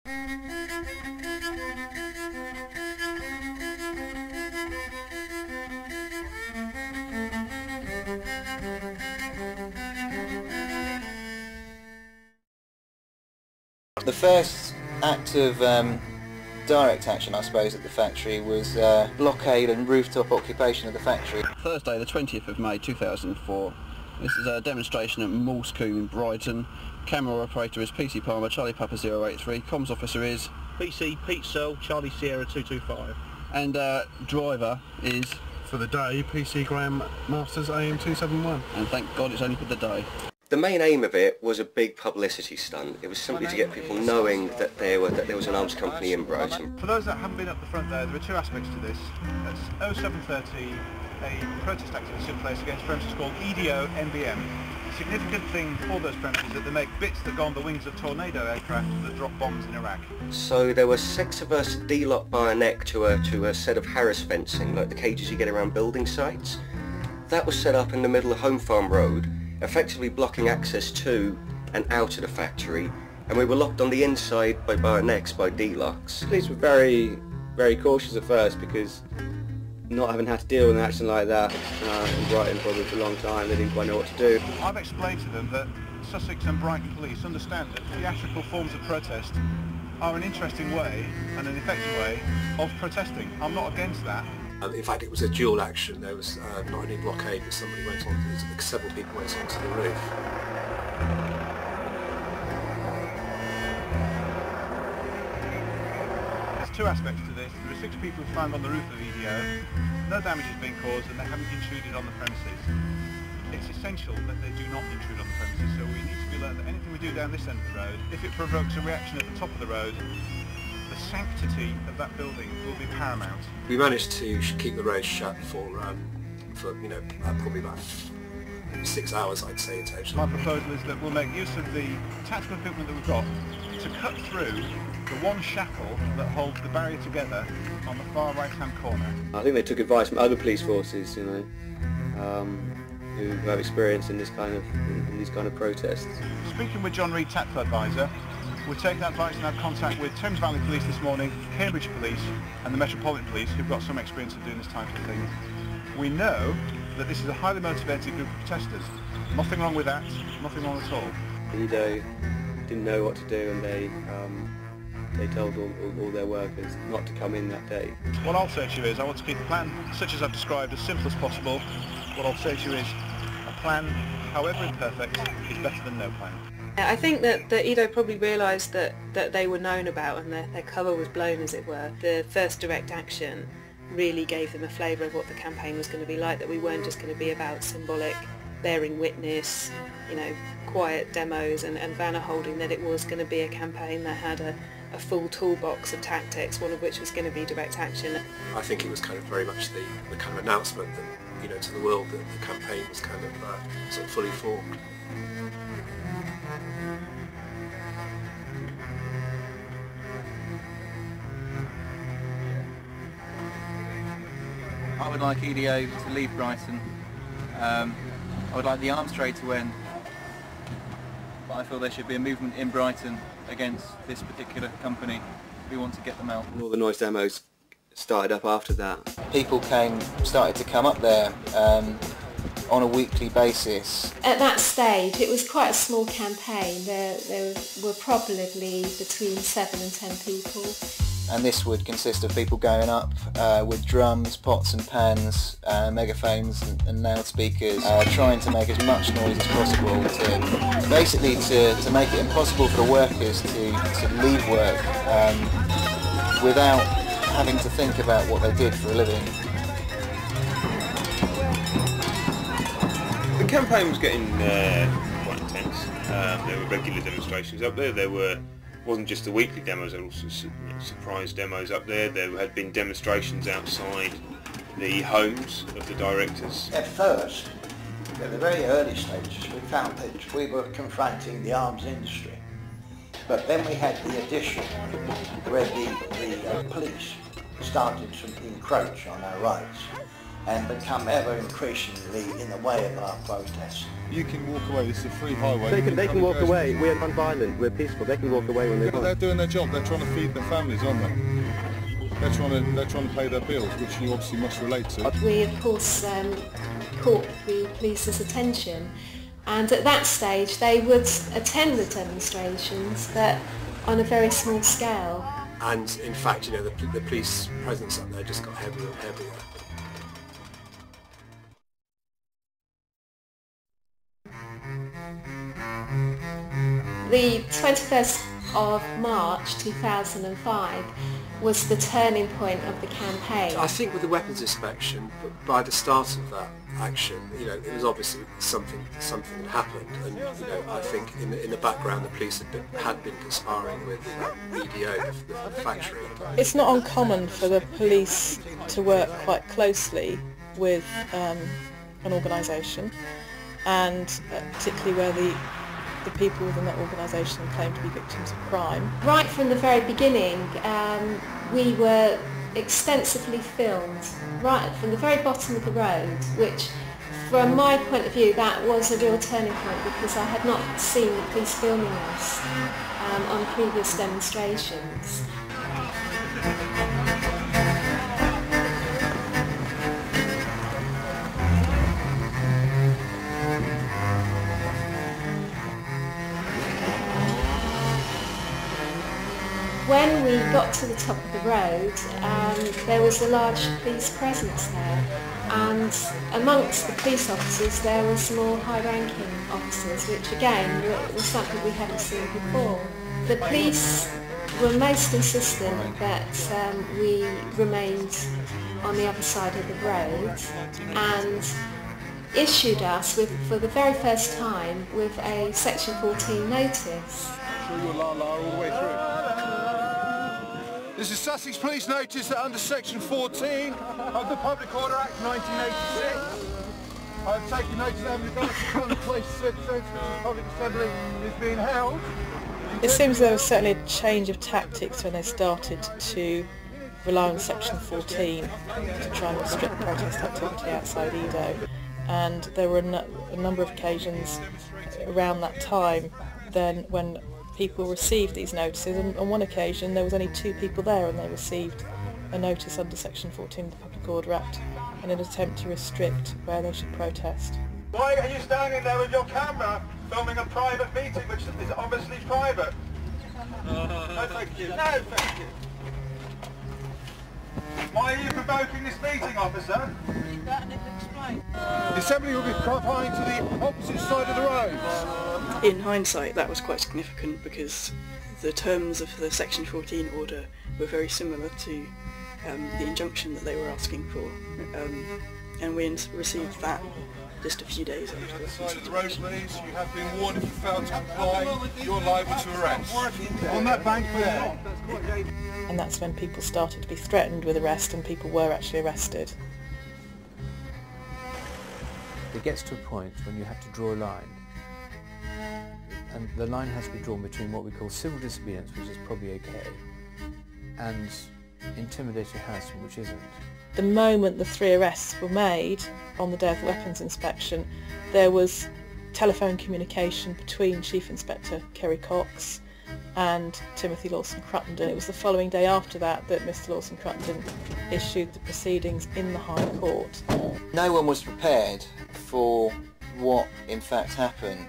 The first act of direct action, I suppose, at the factory was blockade and rooftop occupation of the factory. Thursday the 20th of May 2004. This is a demonstration at Moulsecoombe in Brighton. Camera operator is PC Palmer, Charlie Papa 083. Comms officer is PC Pete Searle, Charlie Sierra 225. And driver is... For the day, PC Graham Masters AM 271. And thank God it's only for the day. The main aim of it was a big publicity stunt. It was simply to get people knowing that there was an arms company in Brighton. For those that haven't been up the front there are two aspects to this. That's 0730, a protest activist in place against premises called EDO-MBM. The significant thing for those premises is that they make bits that go on the wings of Tornado aircraft that drop bombs in Iraq. So there were 6 of us D-locked by a neck to a set of Harris fencing, like the cages you get around building sites. That was set up in the middle of Home Farm Road, effectively blocking access to and out of the factory, and we were locked on the inside by bayonets by D-locks. Police were very, very cautious at first because not having had to deal with an action like that in Brighton probably for a long time, they didn't quite know what to do. I've explained to them that Sussex and Brighton police understand that theatrical forms of protest are an interesting way and an effective way of protesting. I'm not against that. In fact, it was a dual action. There was not only blockade, but somebody went on, several people went onto the roof. There's two aspects to this. There are 6 people who found on the roof of EDO. No damage has been caused and they haven't intruded on the premises. It's essential that they do not intrude on the premises, so we need to be alert that anything we do down this end of the road, if it provokes a reaction at the top of the road, the sanctity of that building will be paramount. We managed to keep the road shut for you know, probably about 6 hours, I'd say, in total. My proposal is that we'll make use of the tactical equipment that we've got to cut through the one shackle that holds the barrier together on the far right-hand corner. I think they took advice from other police forces, you know, who have experience in this kind of protests. Speaking with John Reed, tactical advisor, we'll take that advice and have contact with Thames Valley Police this morning, Cambridge Police and the Metropolitan Police, who've got some experience of doing this type of thing. We know that this is a highly motivated group of protesters. Nothing wrong with that, nothing wrong at all. EDO didn't know what to do and they told all their workers not to come in that day. What I'll say to you is I want to keep the plan, such as I've described, as simple as possible. What I'll say to you is a plan, however imperfect, is better than no plan. I think that EDO probably realised that they were known about and their cover was blown, as it were. The first direct action really gave them a flavour of what the campaign was going to be like, that we weren't just going to be about symbolic, bearing witness, you know, quiet demos and banner holding, that it was going to be a campaign that had a full toolbox of tactics, one of which was going to be direct action. I think it was kind of very much the kind of announcement that, you know, to the world that the campaign was kind of sort of fully formed. I would like EDO to leave Brighton. I would like the arms trade to end. But I feel there should be a movement in Brighton against this particular company. We want to get them out. And all the noise demos started up after that. People started to come up there on a weekly basis. At that stage it was quite a small campaign. There were probably between 7 and 10 people. And this would consist of people going up with drums, pots and pans, megaphones and loudspeakers, trying to make as much noise as possible to basically to make it impossible for the workers to leave work without having to think about what they did for a living. The campaign was getting quite intense. There were regular demonstrations up there. There wasn't just the weekly demos, there were also surprise demos up there. There had been demonstrations outside the homes of the directors. At first, at the very early stages, we found that we were confronting the arms industry. But then we had the addition where the police started to encroach on our rights. and become ever increasingly in the way of our protest. You can walk away, this is a free highway. They can walk away, we're non-violent, we're peaceful, they can walk away when they want. They're doing their job, they're trying to feed their families, aren't they? They're trying to pay their bills, which you obviously must relate to. We of course caught the police's attention, and at that stage they would attend the demonstrations, but on a very small scale. And in fact, you know, the police presence up there just got heavier and heavier. The 21st of March 2005 was the turning point of the campaign. I think with the weapons inspection, by the start of that action, you know, it was obviously something had happened, and you know, I think in the background the police had been conspiring with EDO, the factory. It's not uncommon for the police to work quite closely with an organisation, and particularly where the people within that organisation claim to be victims of crime. Right from the very beginning, we were extensively filmed, right from the very bottom of the road, which from my point of view that was a real turning point, because I had not seen the police filming us on previous demonstrations. When we got to the top of the road, there was a large police presence there, and amongst the police officers there were some more high-ranking officers, which again was something we hadn't seen before. The police were most insistent that we remained on the other side of the road, and issued us for the very first time with a Section 14 notice. This is Sussex Police notice that under Section 14 of the Public Order Act 1986, I have taken notice that the place the public assembly is being held. It seems there was certainly a change of tactics when they started to rely on Section 14 to try and restrict protest activity outside EDO, and there were a number of occasions around that time then when people received these notices, and on one occasion there was only 2 people there and they received a notice under Section 14 of the Public Order Act in an attempt to restrict where they should protest. Why are you standing there with your camera filming a private meeting which is obviously private? No thank you. No thank you. Why are you provoking this meeting, officer? The assembly will be confined to the opposite side of the road. In hindsight, that was quite significant because the terms of the Section 14 order were very similar to the injunction that they were asking for, and we received that just a few days after that. Side of the road, please. You have been warned if you fail to comply, you're liable to arrest. On that bank there. And that's when people started to be threatened with arrest, and people were actually arrested. It gets to a point when you have to draw a line, and the line has to be drawn between what we call civil disobedience, which is probably okay, and intimidatory harassment, which isn't. The moment the 3 arrests were made on the day of the weapons inspection, there was telephone communication between Chief Inspector Kerry Cox and Timothy Lawson-Cruttenden. It was the following day after that that Mr Lawson-Cruttenden issued the proceedings in the High Court. No one was prepared for what in fact happened.